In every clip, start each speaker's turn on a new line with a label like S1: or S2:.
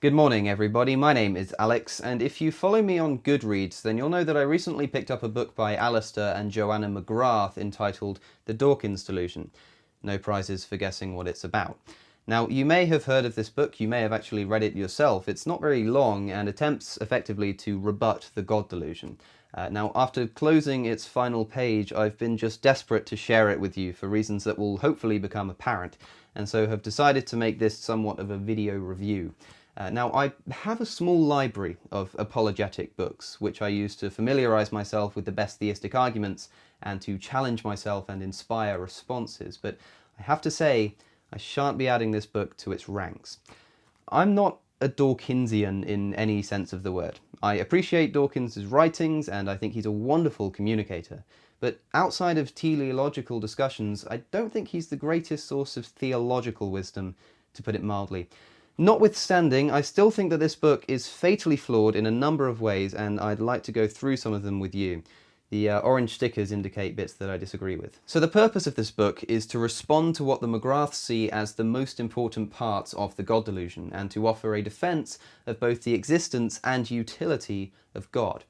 S1: Good morning everybody, my name is Alex, and if you follow me on Goodreads then you'll know that I recently picked up a book by Alistair and Joanna McGrath entitled The Dawkins Delusion. No prizes for guessing what it's about. Now, you may have heard of this book, you may have actually read it yourself. It's not very long and attempts effectively to rebut the God delusion. Now, after closing its final page, I've been just desperate to share it with you for reasons that will hopefully become apparent, and so have decided to make this somewhat of a video review. Now, I have a small library of apologetic books, which I use to familiarise myself with the best theistic arguments and to challenge myself and inspire responses, but I have to say, I shan't be adding this book to its ranks. I'm not a Dawkinsian in any sense of the word. I appreciate Dawkins' writings, and I think he's a wonderful communicator, but outside of teleological discussions, I don't think he's the greatest source of theological wisdom, to put it mildly. Notwithstanding, I still think that this book is fatally flawed in a number of ways, and I'd like to go through some of them with you. The orange stickers indicate bits that I disagree with. So the purpose of this book is to respond to what the McGraths see as the most important parts of the God delusion, and to offer a defence of both the existence and utility of God.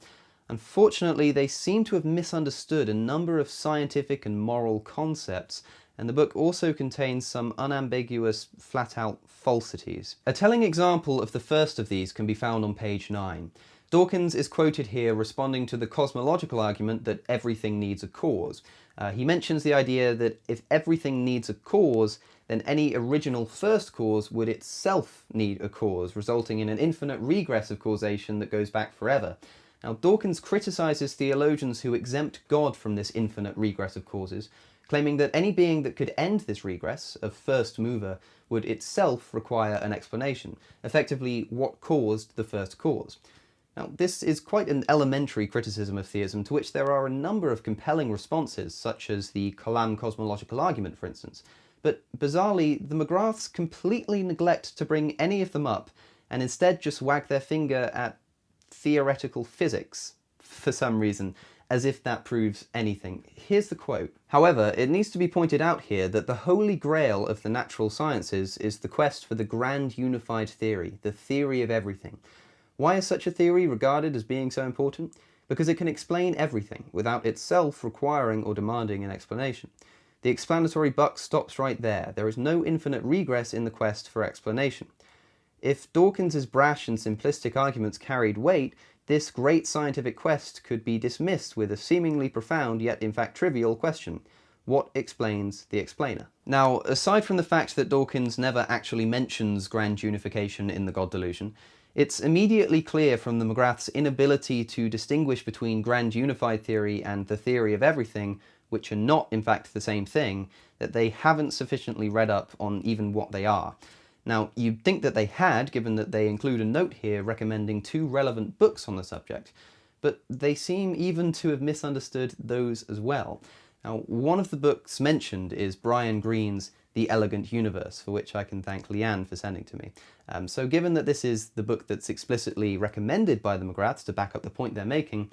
S1: Unfortunately, they seem to have misunderstood a number of scientific and moral concepts, and the book also contains some unambiguous, flat-out falsities. A telling example of the first of these can be found on page 9. Dawkins is quoted here responding to the cosmological argument that everything needs a cause. He mentions the idea that if everything needs a cause, then any original first cause would itself need a cause, resulting in an infinite regress of causation that goes back forever. Now, Dawkins criticises theologians who exempt God from this infinite regress of causes, claiming that any being that could end this regress, of first mover, would itself require an explanation, effectively what caused the first cause. Now, this is quite an elementary criticism of theism to which there are a number of compelling responses, such as the Kalam cosmological argument, for instance. But bizarrely, the McGraths completely neglect to bring any of them up, and instead just wag their finger at theoretical physics, for some reason, as if that proves anything. Here's the quote. However, it needs to be pointed out here that the holy grail of the natural sciences is the quest for the grand unified theory, the theory of everything. Why is such a theory regarded as being so important? Because it can explain everything, without itself requiring or demanding an explanation. The explanatory buck stops right there. There is no infinite regress in the quest for explanation. If Dawkins' brash and simplistic arguments carried weight, this great scientific quest could be dismissed with a seemingly profound, yet in fact trivial question. What explains the explainer? Now, aside from the fact that Dawkins never actually mentions grand unification in the God delusion, it's immediately clear from the McGraths' inability to distinguish between grand unified theory and the theory of everything, which are not in fact the same thing, that they haven't sufficiently read up on even what they are. Now, you'd think that they had, given that they include a note here recommending 2 relevant books on the subject, but they seem even to have misunderstood those as well. Now, one of the books mentioned is Brian Greene's The Elegant Universe, for which I can thank Leanne for sending to me. So given that this is the book that's explicitly recommended by the McGraths to back up the point they're making,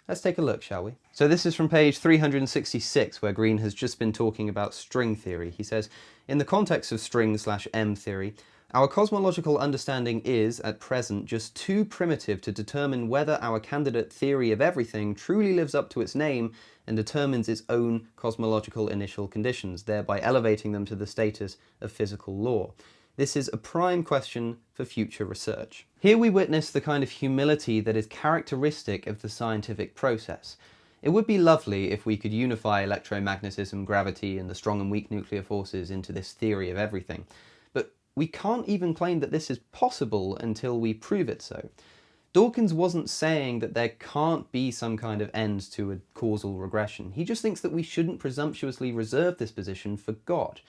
S1: let's take a look, shall we? So this is from page 366, where Greene has just been talking about string theory. He says, in the context of string/M theory, our cosmological understanding is, at present, just too primitive to determine whether our candidate theory of everything truly lives up to its name and determines its own cosmological initial conditions, thereby elevating them to the status of physical law. This is a prime question for future research. Here we witness the kind of humility that is characteristic of the scientific process. It would be lovely if we could unify electromagnetism, gravity, and the strong and weak nuclear forces into this theory of everything. But we can't even claim that this is possible until we prove it so. Dawkins wasn't saying that there can't be some kind of end to a causal regression. He just thinks that we shouldn't presumptuously reserve this position for God.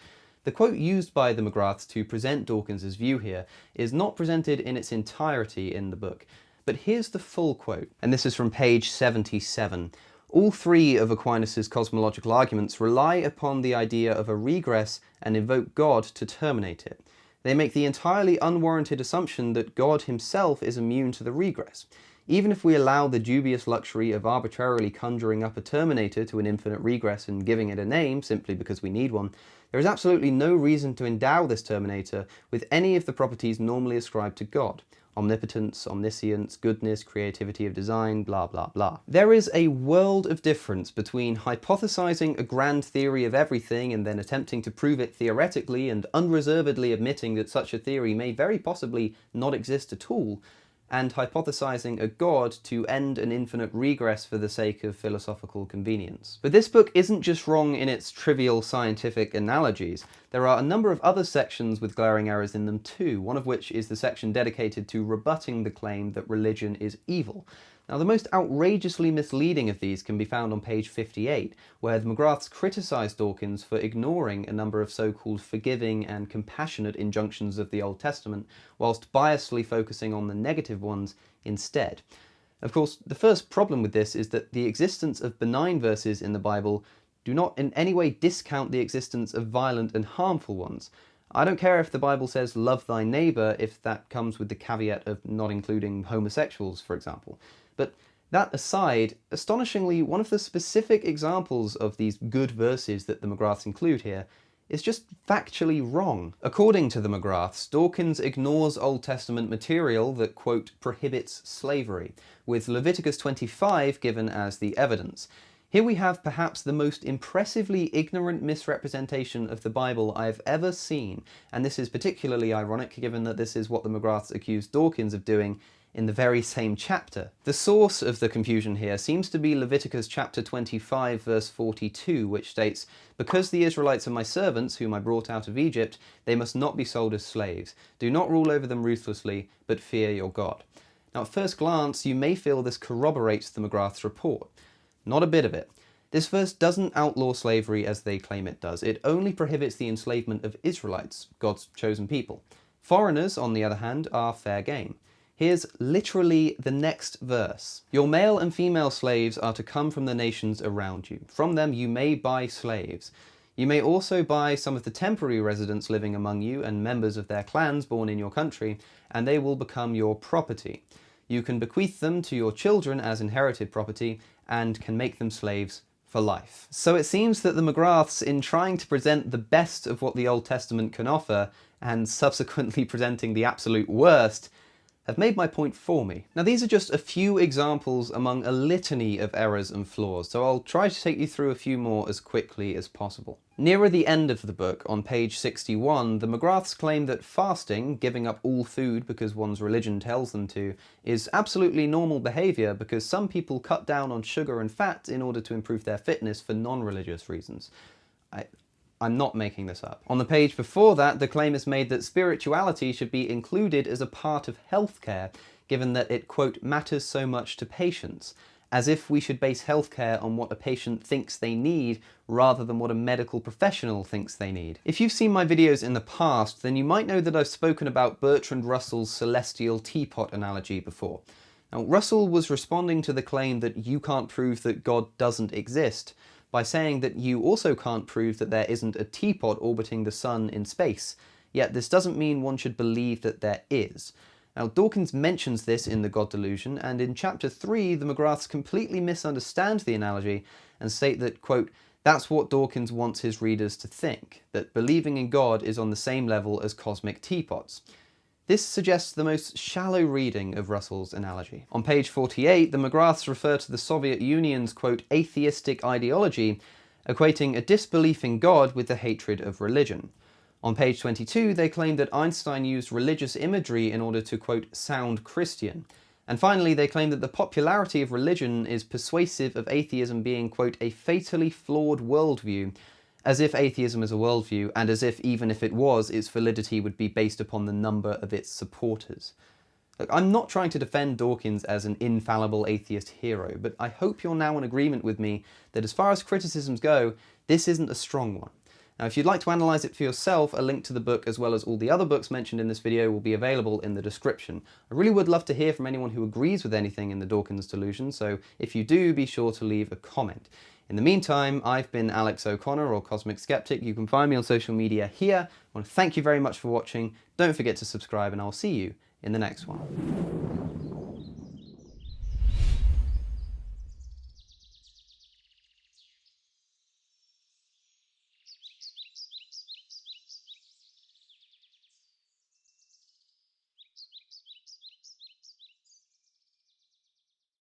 S1: The quote used by the McGraths to present Dawkins' view here is not presented in its entirety in the book, but here's the full quote, and this is from page 77. All 3 of Aquinas' cosmological arguments rely upon the idea of a regress and invoke God to terminate it. They make the entirely unwarranted assumption that God himself is immune to the regress. Even if we allow the dubious luxury of arbitrarily conjuring up a terminator to an infinite regress and giving it a name simply because we need one, there is absolutely no reason to endow this terminator with any of the properties normally ascribed to God. Omnipotence, omniscience, goodness, creativity of design, blah blah blah. There is a world of difference between hypothesizing a grand theory of everything and then attempting to prove it theoretically and unreservedly admitting that such a theory may very possibly not exist at all, and hypothesizing a god to end an infinite regress for the sake of philosophical convenience. But this book isn't just wrong in its trivial scientific analogies. There are a number of other sections with glaring errors in them too, one of which is the section dedicated to rebutting the claim that religion is evil. Now, the most outrageously misleading of these can be found on page 58, where the McGraths criticise Dawkins for ignoring a number of so-called forgiving and compassionate injunctions of the Old Testament, whilst biasly focusing on the negative ones instead. Of course, the first problem with this is that the existence of benign verses in the Bible do not in any way discount the existence of violent and harmful ones. I don't care if the Bible says love thy neighbour if that comes with the caveat of not including homosexuals, for example. But that aside, astonishingly, one of the specific examples of these good verses that the McGraths include here is just factually wrong. According to the McGraths, Dawkins ignores Old Testament material that, quote, prohibits slavery, with Leviticus 25 given as the evidence. Here we have perhaps the most impressively ignorant misrepresentation of the Bible I've ever seen, and this is particularly ironic given that this is what the McGraths accused Dawkins of doing in the very same chapter. The source of the confusion here seems to be Leviticus chapter 25 verse 42, which states, "Because the Israelites are my servants, whom I brought out of Egypt, they must not be sold as slaves. Do not rule over them ruthlessly, but fear your God." Now, at first glance, you may feel this corroborates the McGraths' report. Not a bit of it. This verse doesn't outlaw slavery as they claim it does. It only prohibits the enslavement of Israelites, God's chosen people. Foreigners, on the other hand, are fair game. Here's literally the next verse. "Your male and female slaves are to come from the nations around you. From them you may buy slaves. You may also buy some of the temporary residents living among you and members of their clans born in your country, and they will become your property. You can bequeath them to your children as inherited property and can make them slaves for life." So it seems that the McGraths, in trying to present the best of what the Old Testament can offer and subsequently presenting the absolute worst, have made my point for me. Now, these are just a few examples among a litany of errors and flaws, so I'll try to take you through a few more as quickly as possible. Nearer the end of the book, on page 61, the McGraths claim that fasting, giving up all food because one's religion tells them to, is absolutely normal behaviour because some people cut down on sugar and fat in order to improve their fitness for non-religious reasons. I'm not making this up. On the page before that, the claim is made that spirituality should be included as a part of healthcare, given that it, quote, matters so much to patients, as if we should base healthcare on what a patient thinks they need rather than what a medical professional thinks they need. If you've seen my videos in the past, then you might know that I've spoken about Bertrand Russell's celestial teapot analogy before. Now, Russell was responding to the claim that you can't prove that God doesn't exist by saying that you also can't prove that there isn't a teapot orbiting the sun in space, yet this doesn't mean one should believe that there is. Now, Dawkins mentions this in the God Delusion, and in chapter 3, the McGraths completely misunderstand the analogy and state that, quote, that's what Dawkins wants his readers to think, that believing in God is on the same level as cosmic teapots. This suggests the most shallow reading of Russell's analogy. On page 48, the McGraths refer to the Soviet Union's, quote, atheistic ideology, equating a disbelief in God with the hatred of religion. On page 22, they claim that Einstein used religious imagery in order to, quote, sound Christian. And finally, they claim that the popularity of religion is persuasive of atheism being, quote, a fatally flawed worldview, as if atheism is a worldview, and as if, even if it was, its validity would be based upon the number of its supporters. Look, I'm not trying to defend Dawkins as an infallible atheist hero, but I hope you're now in agreement with me that as far as criticisms go, this isn't a strong one. Now, if you'd like to analyse it for yourself, a link to the book as well as all the other books mentioned in this video will be available in the description. I really would love to hear from anyone who agrees with anything in the Dawkins Delusion, so if you do, be sure to leave a comment. In the meantime, I've been Alex O'Connor, or Cosmic Skeptic. You can find me on social media here. I want to thank you very much for watching. Don't forget to subscribe, and I'll see you in the next one.